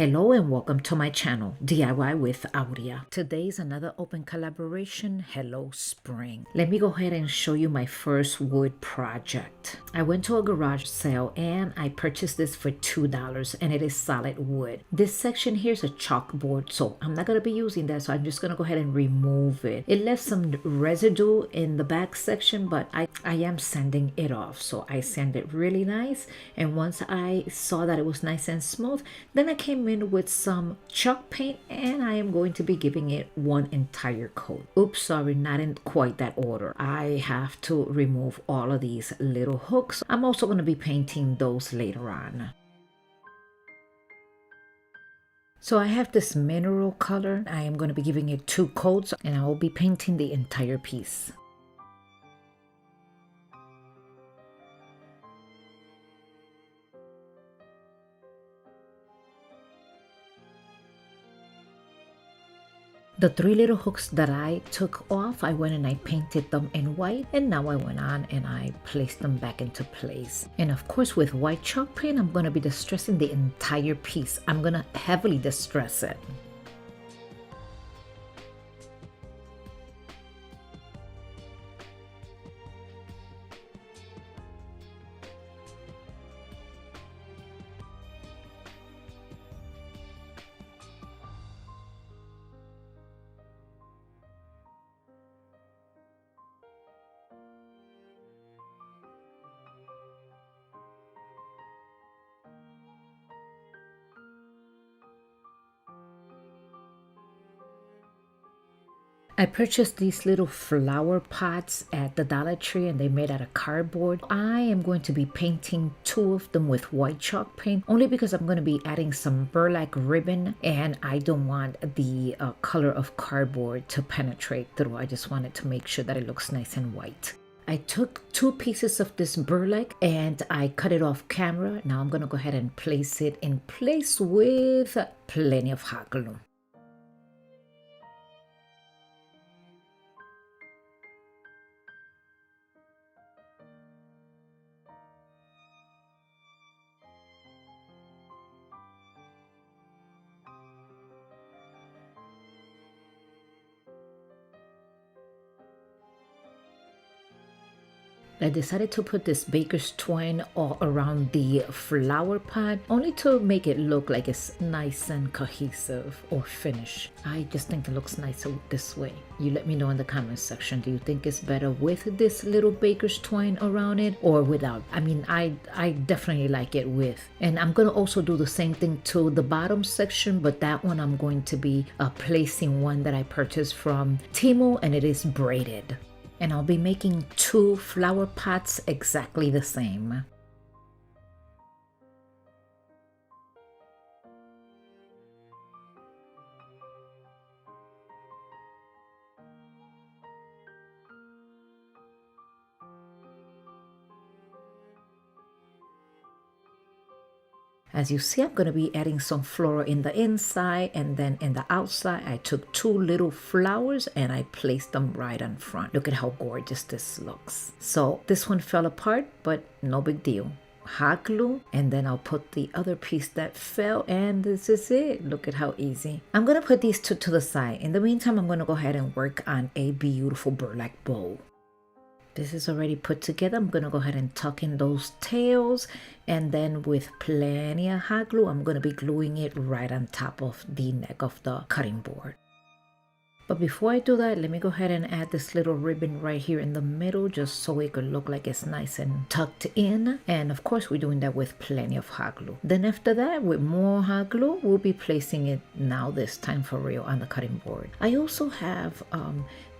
Hello and welcome to my channel, DIY with Aurea. Today's another open collaboration, Hello Spring. Let me go ahead and show you my first wood project. I went to a garage sale and I purchased this for $2 and it is solid wood. This section here is a chalkboard, so I'm not going to be using that, so I'm just going to go ahead and remove it. It left some residue in the back section, but I am sanding it off, so I sanded it really nice, and once I saw that it was nice and smooth, then I came in with some chalk paint and I am going to be giving it one entire coat. Oops, sorry, not in quite that order. I have to remove all of these little hooks. I'm also going to be painting those later on. So I have this mineral color. I am going to be giving it 2 coats and I will be painting the entire piece. The 3 little hooks that I took off, I went and I painted them in white, and now I went on and I placed them back into place. And of course with white chalk paint, I'm going to be distressing the entire piece. I'm going to heavily distress it. I purchased these little flower pots at the Dollar Tree and they made out of cardboard. I am going to be painting 2 of them with white chalk paint only because I'm going to be adding some burlap ribbon and I don't want the color of cardboard to penetrate through. I just wanted to make sure that it looks nice and white. I took 2 pieces of this burlap and I cut it off camera. Now I'm going to go ahead and place it in place with plenty of hot glue. I decided to put this baker's twine all around the flower pot only to make it look like it's nice and cohesive or finished. I just think it looks nicer this way. You let me know in the comment section. Do you think it's better with this little baker's twine around it or without? I mean, I definitely like it with. And I'm going to also do the same thing to the bottom section, but that one I'm going to be placing one that I purchased from Temu and it is braided. And I'll be making 2 flower pots exactly the same. As you see, I'm going to be adding some floral in the inside, and then in the outside I took 2 little flowers and I placed them right on front. Look at how gorgeous this looks. So this one fell apart, but no big deal. Hot glue, and then I'll put the other piece that fell, and this is it. Look at how easy. I'm going to put these 2 to the side. In the meantime, I'm going to go ahead and work on a beautiful burlap bow. This is already put together. I'm going to go ahead and tuck in those tails, and then with plenty of hot glue, I'm going to be gluing it right on top of the neck of the cutting board. But before I do that, let me go ahead and add this little ribbon right here in the middle just so it could look like it's nice and tucked in. And of course, we're doing that with plenty of hot glue. Then after that, with more hot glue, we'll be placing it now this time for real on the cutting board. I also have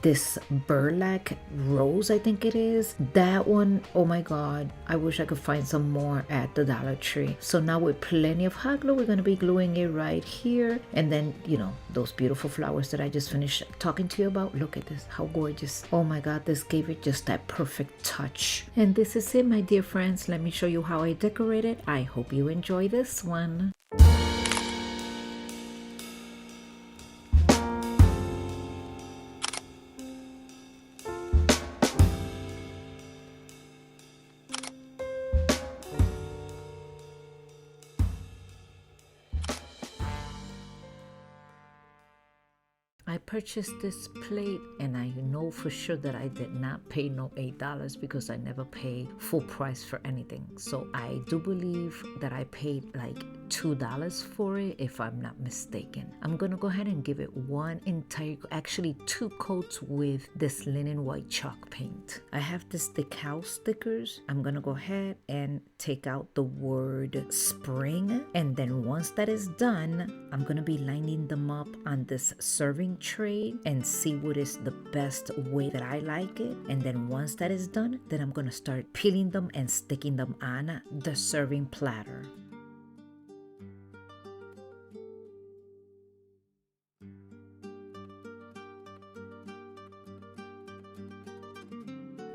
this burlap rose, I think it is. That one, oh my god, I wish I could find some more at the Dollar Tree. So now with plenty of hot glue, we're going to be gluing it right here. And then, you know, those beautiful flowers that I just finished talking to you about. Look at this, how gorgeous. Oh my god, this gave it just that perfect touch. And this is it, my dear friends. Let me show you how I decorated. I hope you enjoy this one. purchased this plate, and I know for sure that I did not pay no $8 because I never pay full price for anything. So I do believe that I paid like $2 for it, if I'm not mistaken. I'm gonna go ahead and give it one entire, actually 2 coats with this linen white chalk paint. I have this decal stickers. I'm gonna go ahead and take out the word spring, and then once that is done, I'm gonna be lining them up on this serving tray and see what is the best way that I like it. And then once that is done, then I'm gonna start peeling them and sticking them on the serving platter.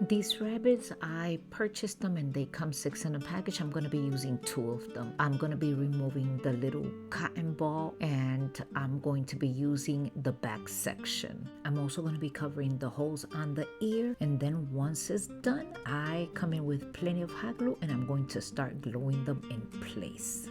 These rabbits, I purchased them and they come 6 in a package. I'm going to be using 2 of them. I'm going to be removing the little cotton ball, and I'm going to be using the back section. I'm also going to be covering the holes on the ear, and then once it's done, I come in with plenty of hot glue and I'm going to start gluing them in place.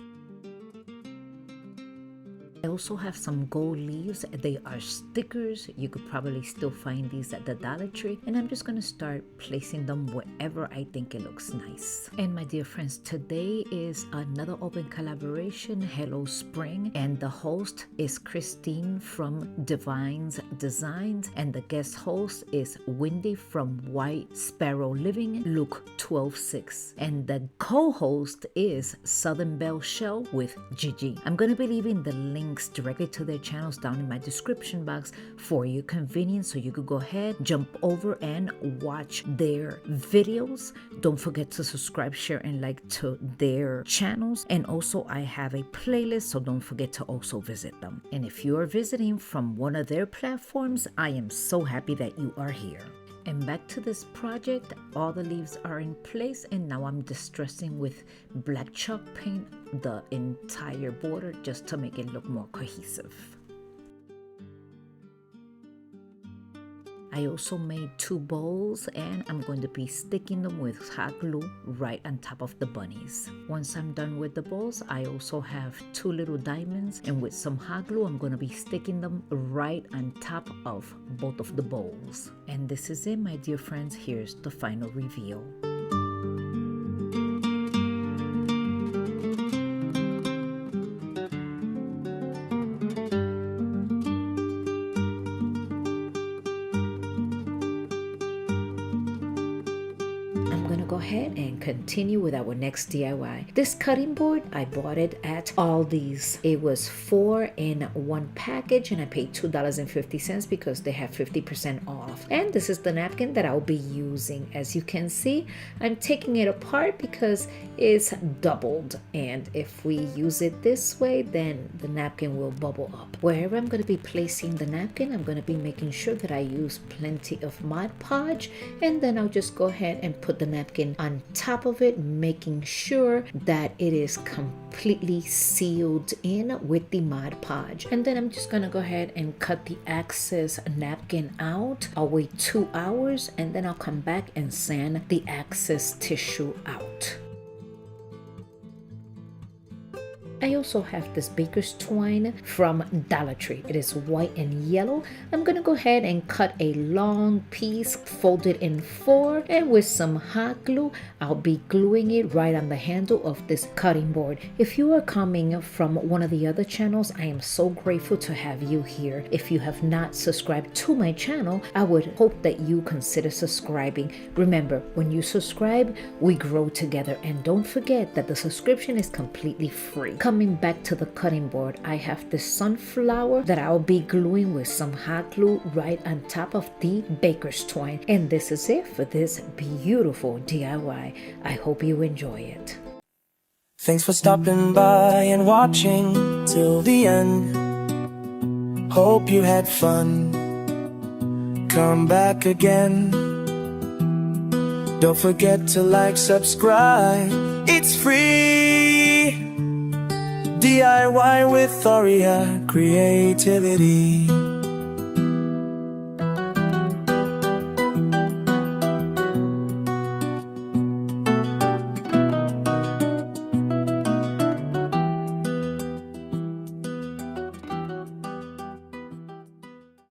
I also have some gold leaves. They are stickers. You could probably still find these at the Dollar Tree. And I'm just going to start placing them wherever I think it looks nice. And my dear friends, today is another open collaboration, Hello Spring. And the host is Christine from Divine's Designs. And the guest host is Wendy from White Sparrow Living, Luke 12:6. And the co-host is Southern Belle Shell with Gigi. I'm going to be leaving the links directly to their channels down in my description box for your convenience, so you could go ahead, jump over and watch their videos. Don't forget to subscribe, share, and like to their channels. And also I have a playlist, so don't forget to also visit them. And if you are visiting from one of their platforms, I am so happy that you are here. And back to this project, all the leaves are in place, and now I'm distressing with black chalk paint the entire border just to make it look more cohesive. I also made 2 bowls, and I'm going to be sticking them with hot glue right on top of the bunnies. Once I'm done with the bowls, I also have 2 little diamonds, and with some hot glue, I'm going to be sticking them right on top of both of the bowls. And this is it, my dear friends. Here's the final reveal. Go ahead and continue with our next DIY. This cutting board, I bought it at Aldi's. It was 4 in 1 package, and I paid $2.50 because they have 50% off. And this is the napkin that I'll be using. As you can see, I'm taking it apart because it's doubled, and if we use it this way, then the napkin will bubble up. Wherever I'm going to be placing the napkin, I'm going to be making sure that I use plenty of Mod Podge, and then I'll just go ahead and put the napkin on top of it, making sure that it is completely sealed in with the Mod Podge. And then I'm just gonna go ahead and cut the excess napkin out. I'll wait 2 hours, and then I'll come back and sand the excess tissue out. I also have this baker's twine from Dollar Tree. It is white and yellow. I'm gonna go ahead and cut a long piece, fold it in 4, and with some hot glue, I'll be gluing it right on the handle of this cutting board. If you are coming from one of the other channels, I am so grateful to have you here. If you have not subscribed to my channel, I would hope that you consider subscribing. Remember, when you subscribe, we grow together, and don't forget that the subscription is completely free. Coming back to the cutting board, I have this sunflower that I'll be gluing with some hot glue right on top of the baker's twine. And this is it for this beautiful DIY. I hope you enjoy it. Thanks for stopping by and watching till the end. Hope you had fun. Come back again. Don't forget to like, subscribe. It's free. DIY with Aurea creativity.